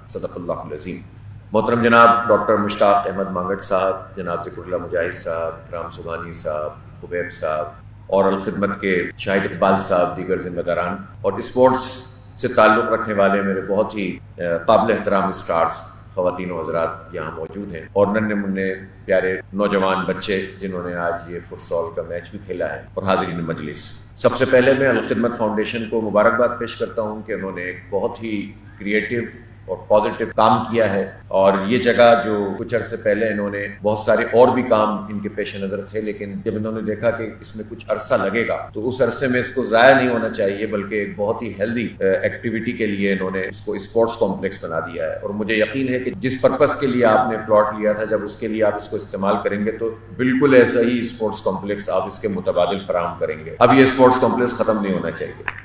صدق اللہ العظیم۔ محترم جناب ڈاکٹر مشتاق احمد مانگٹ صاحب، جناب ذکر اللہ مجاہد صاحب، رام سبحانی صاحب، خبیب صاحب اور الخدمت کے شاہد اقبال صاحب، دیگر ذمہ داران اور اسپورٹس سے تعلق رکھنے والے میرے بہت ہی قابل احترام اسٹارز، خواتین و حضرات یہاں موجود ہیں، اور ننھے منھے پیارے نوجوان بچے جنہوں نے آج یہ فٹ سال کا میچ بھی کھیلا ہے، اور حاضرین مجلس، سب سے پہلے میں الخدمت فاؤنڈیشن کو مبارکباد پیش کرتا ہوں کہ انہوں نے ایک بہت ہی کریٹیو اور پازیٹیو کام کیا ہے، اور یہ جگہ جو کچھ عرصے پہلے انہوں نے بہت سارے اور بھی کام ان کے پیش نظر تھے، لیکن جب انہوں نے دیکھا کہ اس میں کچھ عرصہ لگے گا تو اس عرصے میں اس کو ضائع نہیں ہونا چاہیے، بلکہ ایک بہت ہی ہیلدی ایکٹیویٹی کے لیے انہوں نے اس کو اسپورٹس کمپلیکس بنا دیا ہے، اور مجھے یقین ہے کہ جس پرپس کے لیے آپ نے پلاٹ لیا تھا، جب اس کے لیے آپ اس کو استعمال کریں گے تو بالکل ایسا ہی اسپورٹس کمپلیکس آپ اس کے متبادل فراہم کریں گے۔ اب یہ اسپورٹس کمپلیکس ختم نہیں ہونا چاہیے۔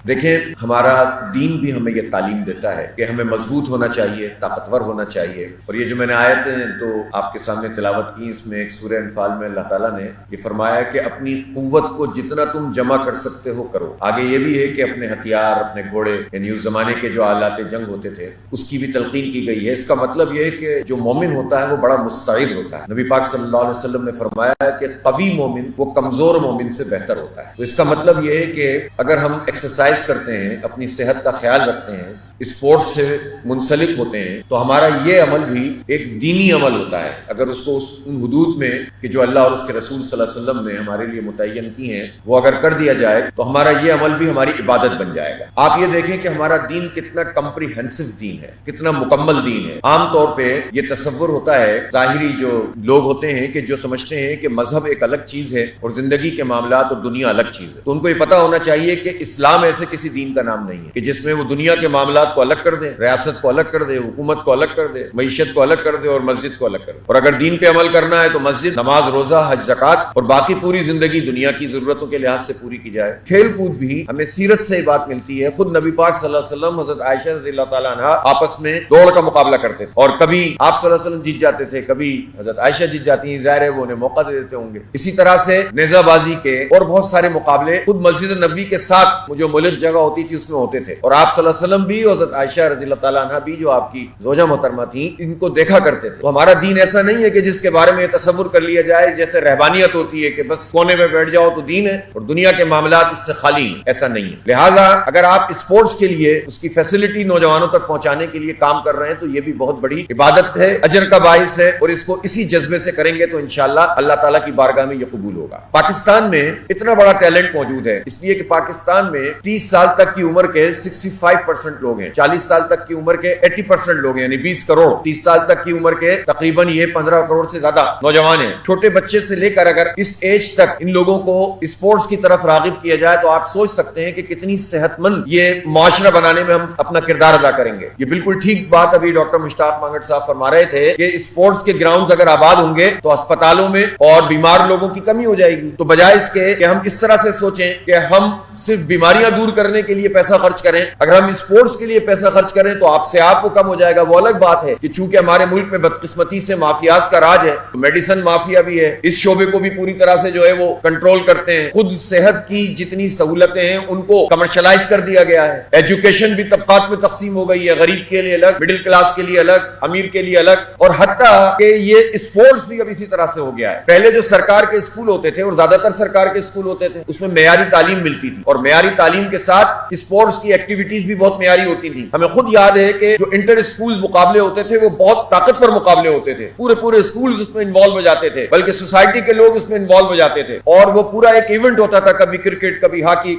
دیکھیں، ہمارا دین بھی ہمیں یہ تعلیم دیتا ہے کہ ہمیں مضبوط ہونا چاہیے، طاقتور ہونا چاہیے، اور یہ جو میں نے آیتیں تو آپ کے سامنے تلاوت کی، اس میں ایک سورہ انفال میں اللہ تعالیٰ نے یہ فرمایا کہ اپنی قوت کو جتنا تم جمع کر سکتے ہو کرو۔ آگے یہ بھی ہے کہ اپنے ہتھیار، اپنے گھوڑے، یعنی اس زمانے کے جو آلات جنگ ہوتے تھے اس کی بھی تلقین کی گئی ہے۔ اس کا مطلب یہ ہے کہ جو مومن ہوتا ہے وہ بڑا مستعد ہوتا ہے۔ نبی پاک صلی اللہ علیہ وسلم نے فرمایا ہے کہ قوی مومن وہ کمزور مومن سے بہتر ہوتا ہے۔ تو اس کا مطلب یہ ہے کہ اگر ہم ایکسرسائز کرتے ہیں، اپنی صحت کا خیال رکھتے ہیں، اسپورٹ سے منسلک ہوتے ہیں، تو ہمارا یہ عمل بھی ایک دینی عمل ہوتا ہے۔ اگر اس کو ان حدود میں کہ جو اللہ اور اس کے رسول صلی اللہ علیہ وسلم نے ہمارے لیے متعین کی ہیں وہ اگر کر دیا جائے تو ہمارا یہ عمل بھی ہماری عبادت بن جائے گا۔ آپ یہ دیکھیں کہ ہمارا دین کتنا کمپریہنسو دین ہے، کتنا مکمل دین ہے۔ عام طور پہ یہ تصور ہوتا ہے، ظاہری جو لوگ ہوتے ہیں کہ جو سمجھتے ہیں کہ مذہب ایک الگ چیز ہے اور زندگی کے معاملات اور دنیا الگ چیز ہے، تو ان کو یہ پتا ہونا چاہیے کہ اسلام ایسے کسی دین کا نام نہیں ہے کہ جس میں وہ دنیا کے معاملات کو الگ کر دے، ریاست کو الگ کر دے، حکومت کو الگ کر دے، معیشت کو الگ کر دے اور مسجد کو الگ کر دے۔ اور اگر دین پہ عمل کرنا ہے تو مسجد، نماز، روزہ، حج، زکوٰۃ اور باقی پوری زندگی دنیا کی ضرورتوں کے لحاظ سے پوری کی جائے۔ کھیل کود بھی ہمیں سیرت سے بات ملتی ہے۔ خود نبی پاک صلی اللہ علیہ وسلم، حضرت عائشہ رضی اللہ تعالیٰ عنہا آپس میں دوڑ کا مقابلہ کرتے تھے، اور کبھی آپ صلی اللہ علیہ وسلم جیت جاتے تھے، کبھی حضرت عائشہ جیت جاتی ہیں، ظاہر ہے وہ انہیں موقع دے دیتے ہوں گے۔ اسی طرح سے نیزہ بازی کے اور بہت سارے مقابلے خود مسجد نبوی کے ساتھ جو ملک جگہ ہوتی تھی اس میں ہوتے تھے، اور آپ صلی اللہ علیہ وسلم بھی، حضرت عائشہ رضی اللہ تعالیٰ عنہا بھی جو آپ کی زوجہ محترمہ تھیں، ان کو دیکھا کرتے تھے۔ تو ہمارا دین ایسا نہیں ہے کہ جس کے بارے میں تصور کر لیا جائے جیسے رہبانیت ہوتی ہے کہ بس کونے میں بیٹھ جاؤ تو دین ہے اور دنیا کے معاملات اس سے خالی ہیں، ایسا نہیں ہے۔ لہٰذا اگر آپ اسپورٹس کے لیے اس کی فیسلٹی نوجوانوں تک پہنچانے کے لیے کام کر رہے ہیں تو یہ بھی بہت بڑی عبادت ہے، اجر کا باعث ہے، اور اس کو اسی جذبے سے کریں گے تو انشاءاللہ اللہ تعالیٰ کی بارگاہ میں یہ قبول ہوگا۔ پاکستان میں اتنا بڑا ٹیلنٹ موجود ہے اس لیے کہ پاکستان میں 30 سال تک کی عمر کے 65% لوگ ہیں، 40 سال تک کی عمر کے 80% لوگ ہیں، یعنی 20 کروڑ، 30 سال تک کی عمر کے تقریباً یہ 15 کروڑ سے زیادہ نوجوان ہیں۔ چھوٹے بچے سے لے کر اگر اس ایج تک ان لوگوں کو اسپورٹس کی طرف راغب کیا جائے تو آپ سوچ سکتے ہیں کہ کتنی صحت مند یہ معاشرہ بنانے میں ہم اپنا کردار ادا کریں گے۔ یہ بالکل ٹھیک بات ابھی ڈاکٹر مشتاق مانگٹ صاحب فرما رہے تھے کہ اسپورٹس کے گراؤنڈز اگر آباد ہوں گے تو اسپتالوں میں اور بیمار لوگوں کی کمی ہو جائے گی۔ تو بجائے اس کے کہ ہم اس طرح سے سوچیں کہ ہم صرف بیماریاں دور کرنے کے لیے پیسہ خرچ کریں، اگر ہم اسپورٹس کے لیے پیسہ خرچ کریں تو آپ سے آپ کو کم ہو جائے گا۔ وہ الگ بات ہے کہ چونکہ ہمارے ملک میں بدقسمتی سے مافیاز کا راج ہے، تو میڈیسن مافیا بھی ہے، اس شعبے کو بھی پوری طرح سے جو ہے وہ کنٹرول کرتے ہیں۔ خود صحت کی جتنی سہولتیں ہیں ان کو کمرشلائز کر دیا گیا ہے۔ ایجوکیشن بھی طبقات میں تقسیم ہو گئی ہے، غریب کے لیے الگ، مڈل کلاس کے لیے الگ، امیر کے لیے الگ، اور حتیٰ کہ یہ اسپورٹس بھی اب اسی طرح سے ہو گیا ہے۔ پہلے جو سرکار کے اسکول ہوتے تھے اور زیادہ تر سرکار کے اسکول ہوتے تھے اس میں معیاری تعلیم ملتی تھی، اور معیاری تعلیم کے ساتھ اسپورٹس کی ایکٹیویٹیز بھی بہت معیاری ہوتی تھیں۔ ہمیں خود یاد ہے کہ جو انٹر اسکول مقابلے ہوتے تھے وہ بہت طاقتور مقابلے ہوتے تھے، پورے اسکولز اس میں انوالو ہو جاتے تھے، بلکہ سوسائٹی کے لوگ اس میں انوالو ہو جاتے تھے، اور وہ پورا ایک ایونٹ ہوتا تھا، کبھی کرکٹ، کبھی ہاکی،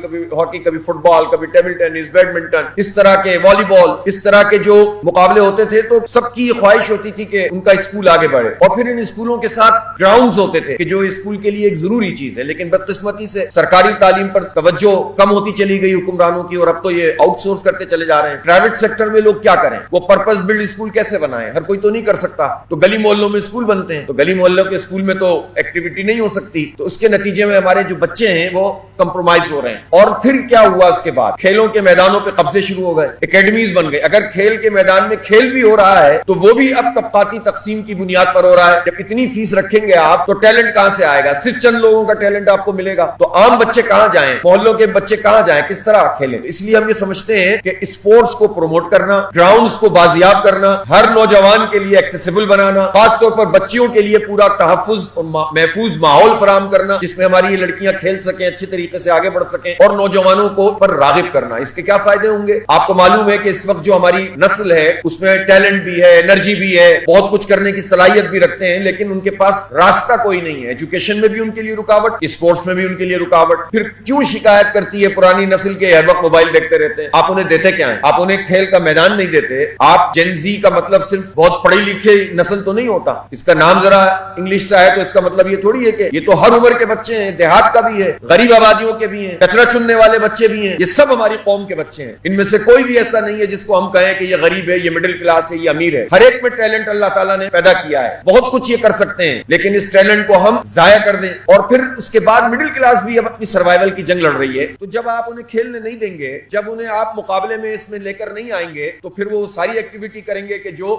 کبھی فٹ بال، کبھی ٹیبل ٹینس، بیڈمنٹن، اس طرح کے والی بال، اس طرح کے جو مقابلے ہوتے تھے تو سب کی خواہش ہوتی تھی کہ ان کا اسکول آگے بڑھے، اور پھر ان اسکولوں کے ساتھ گراؤنڈز ہوتے تھے کہ جو اسکول کے لیے ایک ضروری چیز ہے۔ لیکن بدقسمتی سے سرکاری تعلیم پر توجہ کم ہوتی چلی گئی حکمرانوں کی، اور اب تو یہ آؤٹ سورس کرتے چلے جا رہے ہیں۔ پرائیویٹ سیکٹر میں لوگ کیا کریں، وہ پرپز بلڈ اسکول کیسے بنائیں، ہر کوئی تو نہیں کر سکتا، تو گلی محلوں میں اسکول بنتے ہیں، تو گلی محلوں کے اسکول میں تو ایکٹیویٹی نہیں ہو سکتی، تو اس کے نتیجے میں ہمارے جو بچے ہیں وہ کمپرومائز ہو رہے ہیں۔ اور پھر کیا ہوا اس کے بعد، کھیلوں کے میدانوں پہ قبضے شروع ہو گئے، اکیڈمیز بن گئے۔ اگر کھیل کے میدان میں کھیل بھی ہو رہا ہے تو وہ بھی اب طبقاتی تقسیم کی بنیاد پر ہو رہا ہے۔ جب اتنی فیس رکھیں گے آپ تو ٹیلنٹ کہاں سے آئے گا؟ صرف چند لوگوں کا ٹیلنٹ آپ کو ملے گا، تو عام بچے کہاں جائیں، محلوں کے بچے کہاں جائیں، کس طرح کھیلیں؟ اس لیے ہم یہ سمجھتے ہیں کہ اسپورٹ اسپورٹس کو پروموٹ کرنا, گراؤنڈز کو بازیاب کرنا, ہر نوجوان کے لیے ایکسیسیبل بنانا, خاص طور پر بچیوں کے لیے پورا تحفظ اور محفوظ ماحول فراہم کرنا جس میں ہماری یہ لڑکیاں کھیل سکیں, اچھے طریقے سے آگے بڑھ سکیں, اور نوجوانوں کو پر راغب کرنا. اس کے کیا فائدے ہوں گے؟ آپ کو معلوم ہے کہ اس وقت جو ہماری نسل ہے اس میں ٹیلنٹ بھی ہے, انرجی بھی ہے, بہت کچھ کرنے کی صلاحیت بھی رکھتے ہیں, لیکن ان کے پاس راستہ کوئی نہیں ہے. ایجوکیشن میں بھی ان کے لیے رکاوٹ, اسپورٹس میں بھی ان کے لیے رکاوٹ. پھر کیوں شکایت کرتی ہے پرانی نسل کے ہر وقت موبائل دیکھتے رہتے ہیں؟ آپ انہیں دیتے کیا ہیں؟ آپ انہیں کھیل کا میدان نہیں دیتے. آپ جین زی کا مطلب صرف بہت پڑھی لکھی نسل تو نہیں ہوتا. اس کا نام ذرا انگلش سے ہے تو اس کا مطلب یہ تھوڑی ہے کہ یہ تو ہر عمر کے بچے ہیں, دیہات کا بھی ہے, غریب آبادیوں کے بھی ہیں, کچرا چننے والے بچے بھی ہیں. یہ سب ہماری قوم کے بچے ہیں. ان میں سے کوئی بھی ایسا نہیں ہے جس کو ہم کہیں کہ یہ غریب ہے, یہ مڈل کلاس ہے, یہ امیر ہے. ہر ایک میں ٹیلنٹ اللہ تعالیٰ نے پیدا کیا ہے, بہت کچھ یہ کر سکتے ہیں, لیکن اس ٹیلنٹ کو ہم ضائع کر دیں. اور پھر اس کے بعد مڈل کلاس بھی اب اپنی سروائیول کی جنگ لڑ رہی ہے. تو جب آپ انہیں کھیلنے نہیں دیں گے, جب انہیں آپ مقابلے میں اس میں لے کر نہیں آئیں گے, تو پھر وہ ساری ایکٹیویٹی کریں گے کہ جو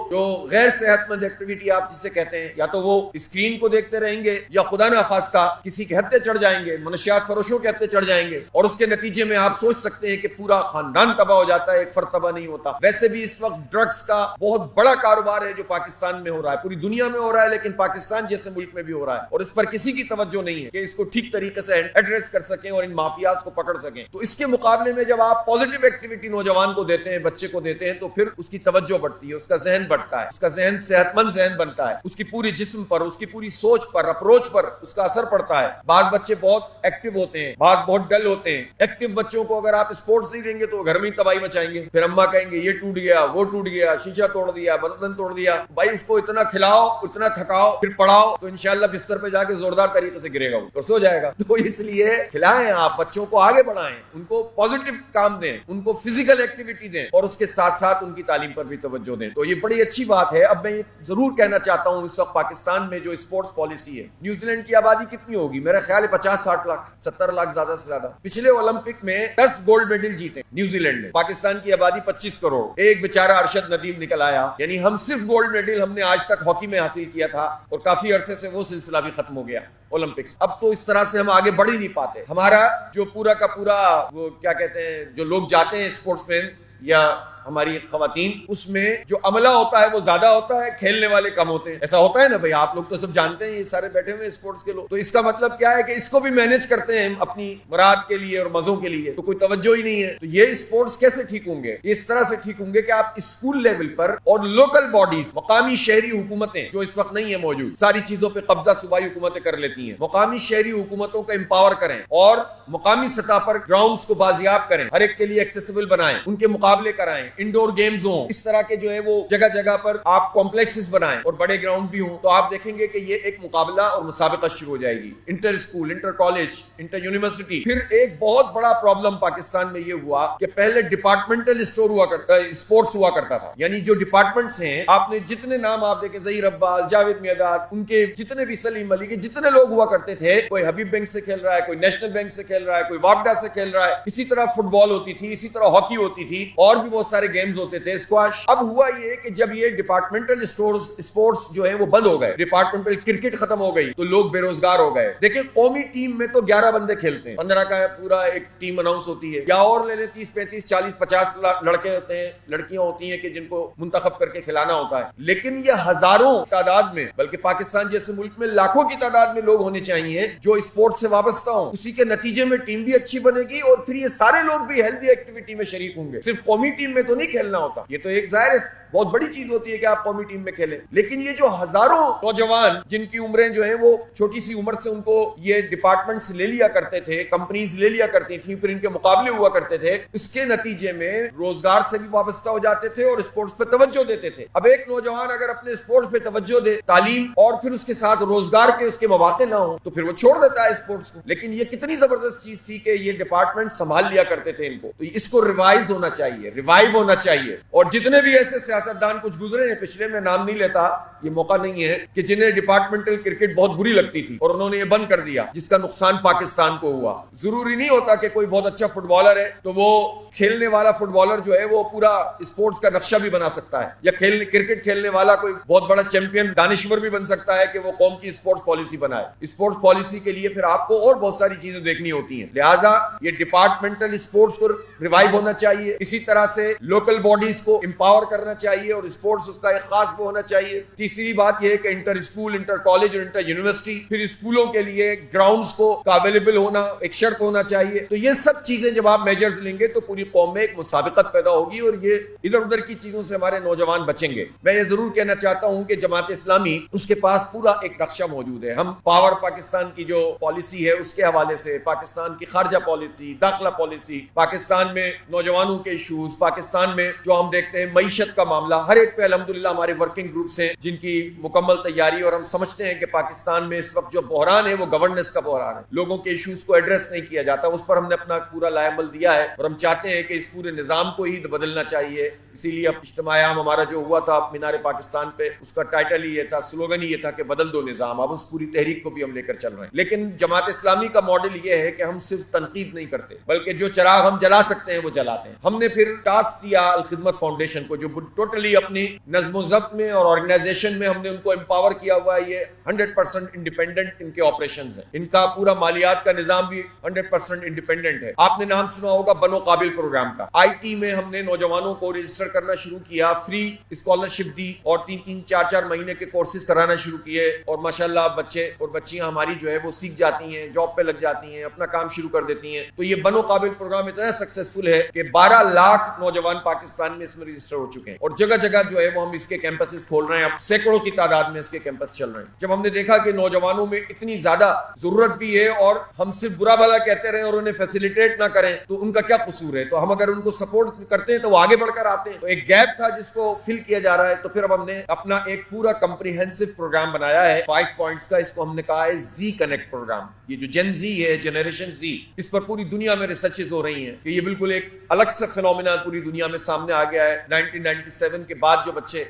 غیر صحت مند ایکٹیویٹی آپ جسے کہتے ہیں, یا تو وہ اسکرین کو دیکھتے رہیں گے, یا خدا نخواستہ کسی کے ہتھے چڑھ جائیں گے, منشیات فروشوں کے ہتھے چڑھ جائیں گے, اور اس کے نتیجے میں آپ سوچ سکتے ہیں کہ پورا خاندان تباہ ہو جاتا ہے, ایک فرد تباہ نہیں ہوتا. ویسے بھی اس وقت ڈرگز کا بہت بڑا کاروبار ہے جو پاکستان میں ہو رہا ہے, پوری دنیا میں ہو رہا ہے, لیکن پاکستان جیسے ملک میں بھی ہو رہا ہے, اور اس پر کسی کی توجہ نہیں ہے کہ اس کو ٹھیک طریقے سے ایڈریس کر سکیں اور ان مافیاز کو پکڑ سکیں. تو اس کے مقابلے میں جب آپ پازیٹیو ایکٹیویٹی نوجوان کو دیتے ہیں, بچے کو دیتے ہیں, تو پھر اس کی توجہ بڑھتی ہے, اس کا ذہن بڑھتا ہے, اس کا ذہن صحت مند ذہن بنتا ہے, اس کی پوری جسم پر, اس کی پوری سوچ پر, اپروچ پر اس کا اثر پڑتا ہے. بعض بچے بہت ایکٹیو ہوتے ہیں, بعض بہت ڈل ہوتے ہیں. ایکٹیو بچوں کو اگر آپ اسپورٹس نہیں دیں گے تو گھر میں تباہی مچائیں گے. پھر اماں کہیں گے یہ ٹوٹ گیا, وہ ٹوٹ گیا, شیشہ توڑ دیا, برتن توڑ دیا. بھائی اس کو اتنا کھلاؤ, اتنا تھکاؤ, پھر پڑھاؤ, تو انشاءاللہ بستر پہ جا کے زوردار طریقے سے گرے گا اور سو جائے گا. تو اس لیے کھلائیں, آپ بچوں کو آگے بڑھائیں, ان کو پازیٹیو کام دیں, ان کو فزیکل ایکٹیویٹی دیں, اور اس کے ساتھ ساتھ ان کی تعلیم پر بھی توجہ دیں. تو یہ بڑی اچھی بات ہے. اب میں یہ ضرور کہنا چاہتا ہوں, اس وقت پاکستان میں جو اسپورٹس پالیسی ہے, نیوزی لینڈ کی آبادی کتنی ہوگی؟ میرا خیال ہے 50-60 لاکھ, 70 لاکھ زیادہ سے زیادہ. پچھلے اولمپک میں 10 گولڈ میڈل جیتے نیوزی لینڈ نے. پاکستان کی آبادی 25 کروڑ. ایک بیچارہ ارشد ندیم نکل آیا. یعنی ہم صرف گولڈ میڈل ہم نے آج تک ہاکی میں حاصل کیا تھا, اور کافی عرصے سے وہ سلسلہ بھی ختم ہو گیا اولمپکس. اب تو اس طرح سے ہم آگے بڑھ ہی نہیں پاتے. ہمارا جو پورا کا پورا وہ کیا کہتے ہیں, جو لوگ جاتے ہیں اسپورٹس مین یا ہماری خواتین, اس میں جو عملہ ہوتا ہے وہ زیادہ ہوتا ہے, کھیلنے والے کم ہوتے ہیں. ایسا ہوتا ہے نا بھائی, آپ لوگ تو سب جانتے ہیں, یہ سارے بیٹھے ہوئے اسپورٹس کے لوگ. تو اس کا مطلب کیا ہے کہ اس کو بھی مینج کرتے ہیں اپنی مراد کے لیے اور مزوں کے لیے, تو کوئی توجہ ہی نہیں ہے. تو یہ اسپورٹس کیسے ٹھیک ہوں گے؟ اس طرح سے ٹھیک ہوں گے کہ آپ اسکول لیول پر اور لوکل باڈیز, مقامی شہری حکومتیں جو اس وقت نہیں ہے موجود, ساری چیزوں پہ قبضہ صوبائی حکومتیں کر لیتی ہیں, مقامی شہری حکومتوں کو امپاور کریں, اور مقامی سطح پر گراؤنڈز کو بازیاب کریں, ہر ایک کے لیے ایکسیسیبل بنائیں, ان کے مقابلے کرائیں, انڈور گیمز ہوں, اس طرح کے جو ہے وہ جگہ جگہ پر آپ کمپلیکسز بنائیں, اور بڑے گراؤنڈ بھی ہوں. تو آپ دیکھیں گے کہ یہ ایک مقابلہ اور مسابقہ شروع ہو جائے گی, inter school, inter college, inter university. پھر ایک بہت بڑا پرابلم پاکستان میں یہ ہوا کہ پہلے ڈپارٹمنٹل اسٹور ہوا کرتا, اسپورٹس ہوا کرتا تھا. یعنی جو ڈپارٹمنٹس ہیں, آپ نے جتنے نام آپ دیکھیں, ظہیر عباس, جاوید میرداد, ان کے جتنے بھی, سلیم علی کے جتنے لوگ ہوا کرتے تھے, کوئی حبیب بینک سے کھیل رہا ہے, کوئی نیشنل بینک سے کھیل رہا ہے, کوئی واپڈا سے کھیل رہا ہے. اسی طرح فٹ بال ہوتی تھی, اسی طرح ہاکی ہوتی تھی, اور بھی بہت سارے گیمز ہوتے تھے, اسکواش. اب ہوا یہ کہ جب یہ ڈپارٹمنٹل اسپورٹس جو ہیں وہ بند ہو گئے, ڈپارٹمنٹل کرکٹ ختم ہو گئی, تو لوگ بے روزگار ہو گئے. دیکھیں قومی ٹیم میں تو 11 بندے کھیلتے ہیں, 15 کا پورا ایک ٹیم اناؤنس ہوتی ہے, یا اور لے لیں 30, 35, 40, 50 لڑکے ہوتے ہیں, لڑکیاں ہوتی ہیں کہ جن کو منتخب کر کے کھلانا ہوتا ہے. لیکن یہ ہزاروں تعداد میں, بلکہ پاکستان جیسے ملک میں لاکھوں کی تعداد میں لوگ ہونے چاہیے جو اسپورٹ سے وابستہ ہوں. اسی کے نتیجے میں ٹیم بھی اچھی بنے گی, اور پھر یہ سارے لوگ بھی ہیلتھی ایکٹیویٹی میں شریک ہوں گے. صرف قومی ٹیم میں تو نہیں کھیلنا ہوتا, یہ تو ایک ظاہر بہت بڑی چیز ہوتی ہے کہ آپ قومی ٹیم میں کھیلیں. لیکن یہ جو ہزاروں نوجوان جن کی عمریں جو ہیں وہ چھوٹی سی عمر سے ان کو یہ ڈپارٹمنٹس لے لیا کرتے تھے, کمپنیز لے لیا کرتی تھیں, پھر ان کے مقابلے ہوا کرتے تھے, اس کے نتیجے میں روزگار سے بھی وابستہ ہو جاتے تھے اور اسپورٹس پہ توجہ دیتے تھے. اب ایک نوجوان اگر اپنے اسپورٹس پہ توجہ دے, تعلیم اور پھر اس کے ساتھ روزگار کے اس کے مواقع نہ ہوں, تو پھر وہ چھوڑ دیتا ہے اسپورٹس کو. لیکن یہ کتنی زبردست چیز تھی کہ یہ ڈپارٹمنٹ سنبھال لیا کرتے تھے ان کو. تو اس کو ریوائز ہونا چاہیے, ریوائیو ہونا چاہیے. اور جتنے بھی ایسے سیاستدان کچھ گزرے ہیں پچھلے, میں نام نہیں لیتا, یہ موقع نہیں ہے, کہ جنہیں ڈپارٹمنٹل کرکٹ بہت بری لگتی تھی اور انہوں نے یہ بند کر دیا, جس کا نقصان پاکستان کو ہوا. ضروری نہیں ہوتا کہ کوئی بہت اچھا فٹ بالر ہے تو وہ کھیلنے والا فٹ بالر جو ہے وہ پورا اسپورٹس کا نقشہ بھی بنا سکتا ہے, یا کرکٹ کھیلنے والا کوئی بہت بڑا چیمپئن دانشور بھی بن سکتا ہے کہ وہ قوم کی اسپورٹس پالیسی بنائے. اسپورٹس پالیسی کے لیے پھر آپ کو اور بہت ساری چیزیں دیکھنی ہوتی ہیں. لہٰذا یہ ڈپارٹمنٹل اسپورٹس کو ریوائیو ہونا چاہیے. اسی طرح سے لوکل باڈیز کو امپاور کرنا چاہیے اور اسپورٹس اس کا ایک خاص وہ ہونا چاہیے. تیسری بات یہ ہے کہ انٹر اسکول, انٹر کالج اور انٹر یونیورسٹی, پھر اسکولوں کے لیے گراؤنڈز کو اویلیبل ہونا ایک شرط ہونا چاہیے. تو یہ سب چیزیں جب آپ میجرز لیں گے تو پوری قوم میں ایک مسابقت پیدا ہوگی اور یہ ادھر ادھر کی چیزوں سے ہمارے نوجوان بچیں گے. میں یہ ضرور کہنا چاہتا ہوں کہ جماعت اسلامی اس کے پاس پورا ایک نقشہ موجود ہے. ہم پاور پاکستان کی جو پالیسی ہے اس کے حوالے سے, پاکستان کی خارجہ پالیسی, داخلہ پالیسی, پاکستان میں نوجوانوں کے ایشوز, پاکستان میں جو ہم دیکھتے ہیں معیشت کا معاملہ, ہر ایک پہ الحمدللہ ہمارے ورکنگ گروپس ہیں جن کی مکمل تیاری, اور ہم سمجھتے ہیں کہ پاکستان میں اس وقت جو بحران ہے وہ گورننس کا بحران ہے. لوگوں کے ایشوز کو ایڈریس نہیں کیا جاتا, اس پر ہم نے اپنا پورا لائے عمل دیا ہے اور ہم چاہتے ہیں کہ اس پورے نظام کو ہی بدلنا چاہیے. اسی لیے اب اجتماع عام ہمارا جو ہوا تھا مینار پاکستان پہ, اس کا ٹائٹل ہی یہ تھا, سلوگن ہی یہ تھا کہ بدل دو نظام. اب اس پوری تحریک کو بھی ہم لے کر چل رہے ہیں. لیکن جماعت اسلامی کا ماڈل یہ ہے کہ ہم صرف تنقید نہیں کرتے بلکہ جو چراغ ہم جلا سکتے ہیں وہ جلاتے ہیں. ہم نے پھر ٹاسک دیا الخدمت فاؤنڈیشن کو, جو ٹوٹلی اپنی نظم و ضبط میں اور آرگنائزیشن میں ہم نے ان کو امپاور کیا ہوا ہے. یہ 100% انڈیپینڈنٹ ان کے آپریشنز ہیں, ان کا پورا مالیات کا نظام بھی 100% انڈیپینڈنٹ ہے. آپ نے نام سنا ہوگا بنو قابل پروگرام کا. آئی ٹی میں ہم نے نوجوانوں کو رجسٹر کرنا شروع کیا, فری اسکالرشپ دی اور 3-4 مہینے کے کورسز کرانا شروع کیے, اور ماشاءاللہ بچے اور بچیاں ہماری جو ہے وہ سیکھ جاتی ہیں, جاب پہ لگ جاتی ہیں, اپنا کام شروع کر دیتی ہیں. تو یہ بنو قابل پروگرام اتنا سکسیسفل ہے کہ 12 لاکھ نوجوان پاکستان میں اس میں رجسٹر ہو چکے ہیں, اور جگہ جگہ جو ہے وہ ہم اس کے کیمپسز کھول رہے ہیں. اب سینکڑوں کی تعداد میں اس کے کیمپس چل رہے ہیں. جب ہم نے دیکھا کہ نوجوانوں میں اتنی زیادہ ضرورت بھی ہے اور ہم صرف برا بھلا کہتے رہیں اور انہیں فیسیلیٹیٹ نہ کریں تو ان کا کیا قصور ہے, تو ہم اگر ان کو سپورٹ کرتے ہیں تو وہ آگے بڑھ کر آتے ہیں. تو ایک گیپ تھا جس کو فل کیا جا رہا ہے. تو پھر اب ہم نے اپنا ایک پورا کمپریہنسو پروگرام بنایا ہے 5 پوائنٹس کا. اس کو ہم نے کہا ہے زی کنیکٹ پروگرام. یہ جو جن زی ہے, جنریشن زی, اس پر پوری دنیا میں ریسرچز ہو رہی ہیں کہ یہ بالکل ایک الگ سے فینومینا پوری دنیا میں سامنے آ گیا ہے. 1997 کے بعد جو بچے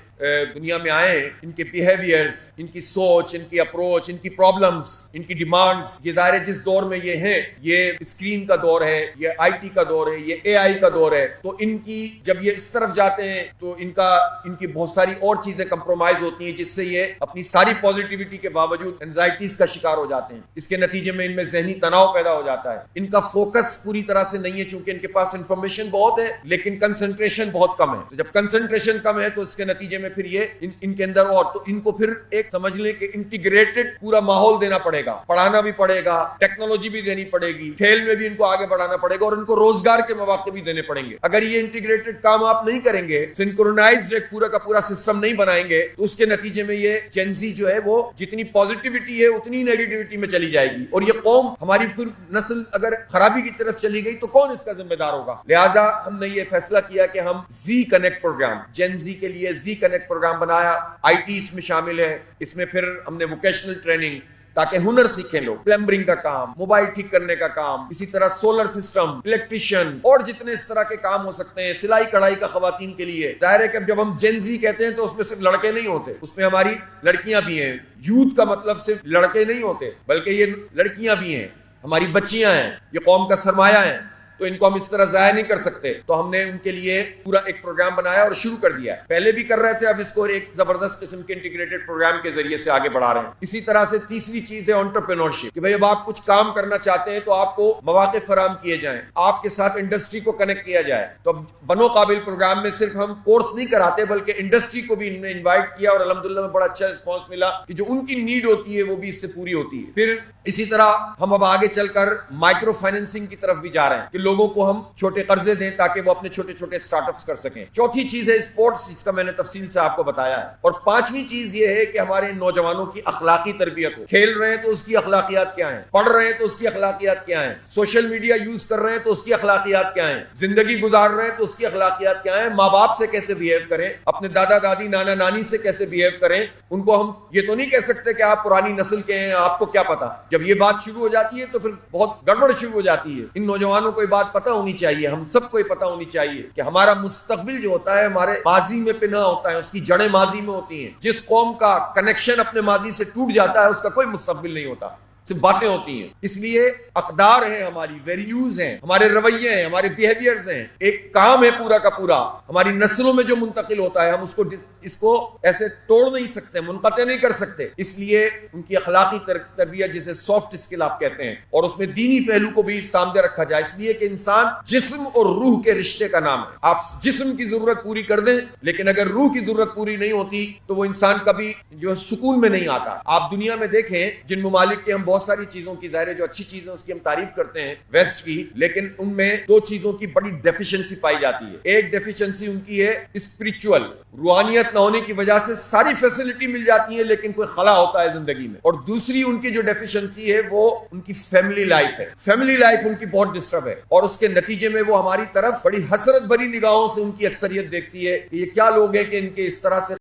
دنیا میں آئے ہیں, ان کے بیہیویئرز, ان کی سوچ, ان کی اپروچ, ان کی پرابلمز, ان کی ڈیمانڈز, یہ ظاہر ہے جس دور میں یہ ہیں, یہ اسکرین کا دور ہے, یہ آئی ٹی کا دور ہے, یہ اے آئی کا دور ہے. تو ان کی جب یہ اس طرف جاتے ہیں تو ان کی بہت ساری اور چیزیں کمپرومائز ہوتی ہیں, جس سے یہ اپنی ساری پازیٹیوٹی کے باوجود اینزائٹیز کا شکار ہو جاتے ہیں. اس کے نتیجے میں ان میں ذہنی تناؤ پیدا ہو جاتا ہے. ان کا فوکس پوری طرح سے نہیں ہے چونکہ ان کے پاس انفارمیشن بہت ہے لیکن کنسنٹریشن بہت کم ہے. تو جب کنسنٹریشن کم ہے تو اس کے نتیجے میں پھر یہ ان کے اندر, اور تو ان کو پھر ایک سمجھ لیں کہ انٹیگریٹڈ پورا ماحول دینا پڑے گا, پڑھانا بھی پڑے گا, ٹیکنالوجی بھی دینی پڑے گی, کھیل میں بھی ان کو آگے بڑھانا پڑے گا, اور ان کو روزگار کے مواقع بھی دینے پڑیں گے. اگر یہ انٹیگریٹڈ کام آپ نہیں کریں گے, سنکرونائزڈ ایک پورا کا پورا سسٹم نہیں بنائیں گے, تو اس کے نتیجے میں یہ جن زی جو ہے وہ جتنی پازیٹیوٹی ہے اتنی نیگیٹیوٹی میں چلی جائے گی, اور یہ قوم ہماری پھر نسل اگر خرابی کی طرف چلی گئی تو کون اس کا ذمہ دار ہوگا. لہٰذا ہم نے یہ فیصلہ کیا کہ ہم زی کنیکٹ پروگرام, جن زی کے لیے زی کنیکٹ پروگرام بنایا. آئی ٹی اس میں شامل ہے, اس میں پھر ہم نے ووکیشنل ٹریننگ تاکہ ہنر سیکھیں لوگ, پلمبرنگ کا کام, موبائل ٹھیک کرنے کا کام, اسی طرح سولر سسٹم, الیکٹریشین, اور جتنے اس طرح کے کام ہو سکتے ہیں, سلائی کڑھائی کا خواتین کے لیے. ظاہر ہے کہ جب ہم جن زی کہتے ہیں تو اس میں صرف لڑکے نہیں ہوتے, اس میں ہماری لڑکیاں بھی ہیں. یوتھ کا مطلب صرف لڑکے نہیں ہوتے بلکہ یہ لڑکیاں بھی ہیں, ہماری بچیاں ہیں, یہ قوم کا سرمایہ ہیں, تو ان کو ہم اس طرح ضائع نہیں کر سکتے. تو ہم نے ان کے لیے پورا ایک پروگرام بنایا اور شروع کر دیا ہے. پہلے بھی کر رہے تھے, اب اس کو ایک زبردست قسم کے انٹیگریٹڈ پروگرام کے ذریعے سے آگے بڑھا رہے ہیں. اسی طرح سے تیسری چیز ہے انٹرپرینورشپ, کہ بھئی اب آپ کچھ کام کرنا چاہتے ہیں تو آپ کو مواقع فراہم کیے جائیں, آپ کے ساتھ انڈسٹری کو کنیکٹ کیا جائے. تو اب بنو قابل پروگرام میں صرف ہم کورس نہیں کراتے بلکہ انڈسٹری کو بھی انہوں نے انوائٹ کیا, اور الحمدللہ میں بڑا اچھا رسپانس ملا کہ جو ان کی نیڈ ہوتی ہے وہ بھی اس سے پوری ہوتی ہے. پھر اسی طرح ہم اب آگے چل کر مائکرو فائنینسنگ کی طرف بھی جا رہے ہیں کہ لوگوں کو ہم چھوٹے قرضے دیں تاکہ وہ اپنے چھوٹے چھوٹے سٹارٹ اپس کر سکیں. چوتھی چیز ہے اسپورٹس, اس کا میں نے تفصیل سے آپ کو بتایا ہے. اور پانچویں چیز یہ ہے کہ ہمارے نوجوانوں کی اخلاقی تربیت ہو. کھیل رہے ہیں تو اس کی اخلاقیات کیا ہیں, پڑھ رہے ہیں تو اس کی اخلاقیات کیا ہیں, سوشل میڈیا یوز کر رہے ہیں تو اس کی اخلاقیات کیا ہیں, زندگی گزار رہے ہیں تو اس کی اخلاقیات کیا ہیں, ماں باپ سے کیسے بہیو کریں, اپنے دادا دادی نانا نانی سے کیسے بہیو کریں. ان کو ہم یہ تو نہیں کہہ سکتے کہ آپ پرانی نسل کے ہیں, آپ کو کیا پتا. جب یہ بات شروع ہو جاتی ہے تو پھر بہت گڑبڑ شروع ہو جاتی ہے. ان نوجوانوں کو یہ بات پتہ ہونی چاہیے, ہم سب کو یہ پتہ ہونی چاہیے کہ ہمارا مستقبل جو ہوتا ہے ہمارے ماضی میں پنہاں ہوتا ہے, اس کی جڑیں ماضی میں ہوتی ہیں. جس قوم کا کنیکشن اپنے ماضی سے ٹوٹ جاتا ہے اس کا کوئی مستقبل نہیں ہوتا. صرف باتیں ہوتی ہیں. اس لیے اقدار ہیں ہماری، ویلیوز ہیں، ہمارے رویے ہیں، ہمارے بیہیویئرز ہیں، ایک کام ہے پورا کا پورا ہماری نسلوں میں جو منتقل ہوتا ہے. ہم اس کو ایسے توڑ نہیں سکتے، منقطع نہیں کر سکتے. اس لیے ان کی اخلاقی تربیت جسے سافٹ اسکل آپ کہتے ہیں، اور اس میں دینی پہلو کو بھی سامنے رکھا جائے. اس لیے کہ انسان جسم اور روح کے رشتے کا نام ہے. آپ جسم کی ضرورت پوری کر دیں لیکن اگر روح کی ضرورت پوری نہیں ہوتی تو وہ انسان کبھی جو ہے سکون میں نہیں آتا. آپ دنیا میں دیکھیں جن ممالک کے ہم بہت ساری چیزوں کی ظاہر ہے جو اچھی چیزیں اس کی ہم تعریف کرتے ہیں ویسٹ کی، لیکن ان میں دو چیزوں کی بڑی ڈیفیشنسی پائی جاتی ہے. ایک ڈیفیشنسی ان کی ہے اسپرچول، روحانیت نہ ہونے کی وجہ سے ساری فیسلٹی مل جاتی ہے لیکن کوئی خلا ہوتا ہے زندگی میں. اور دوسری ان کی جو ڈیفیشنسی ہے وہ ان کی فیملی لائف ہے. فیملی لائف ان کی بہت ڈسٹرب ہے اور اس کے نتیجے میں وہ ہماری طرف بڑی حسرت بھری نگاہوں سے ان کی اکثریت دیکھتی ہے کہ یہ کیا لوگ ہیں کہ ان کے اس طرح سے